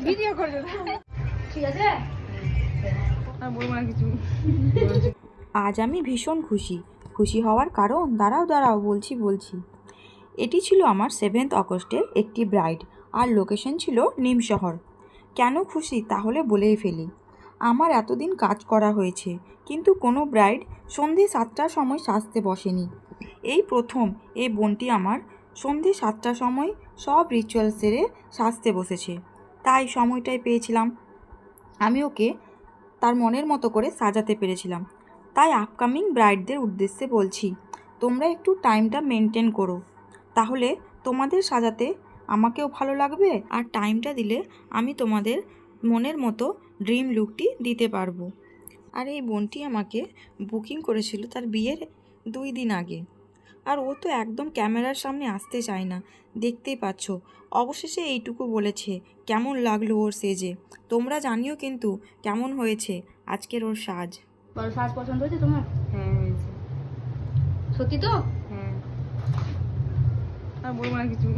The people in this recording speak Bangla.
ভিডিও করে দেব, ঠিক আছে? আর বলবো না কিছু। আজ আমি ভীষণ খুশি হওয়ার কারণ দাঁড়াও বলছি। এটি ছিল আমার 7th অগস্টের একটি ব্রাইড, আর লোকেশন ছিল নিমশহর। কেন খুশি তাহলে বলেই ফেলি। আমার এতদিন কাজ করা হয়েছে, কিন্তু কোনো ব্রাইড সন্ধে 7টার সময় সাজতে বসেনি। এই প্রথম এই বোনটি আমার সন্ধে 7টার সময় সব রিচুয়াল সেরে সাজতে বসেছে। তাই সময়টাই পেয়েছিলাম, আমি ওকে তার মনের মতো করে সাজাতে পেরেছিলাম। তাই আপকামিং ব্রাইডদের উদ্দেশ্যে বলছি, তোমরা একটু টাইমটা মেনটেন করো, তাহলে তোমাদের সাজাতে আমাকেও ভালো লাগবে, আর টাইমটা দিলে আমি তোমাদের মনের মতো ড্রিম লুকটি দিতে পারবো। আর এই বোনটি আমাকে বুকিং করেছিল তার বিয়ের 2 দিন আগে, আর ও তো একদম ক্যামেরার সামনে আসতে চায় না, দেখতেই পাচ্ছ। অবশেষে এইটুকু বলেছে কেমন লাগলো ওর সেজে। তোমরা জানিও কিন্তু কেমন হয়েছে আজকের ওর সাজ। বড় সাজ পছন্দ হয়েছে তোমার? হ্যাঁ হয়েছে। সত্যি তো? হ্যাঁ। আর বলবো না কিছু।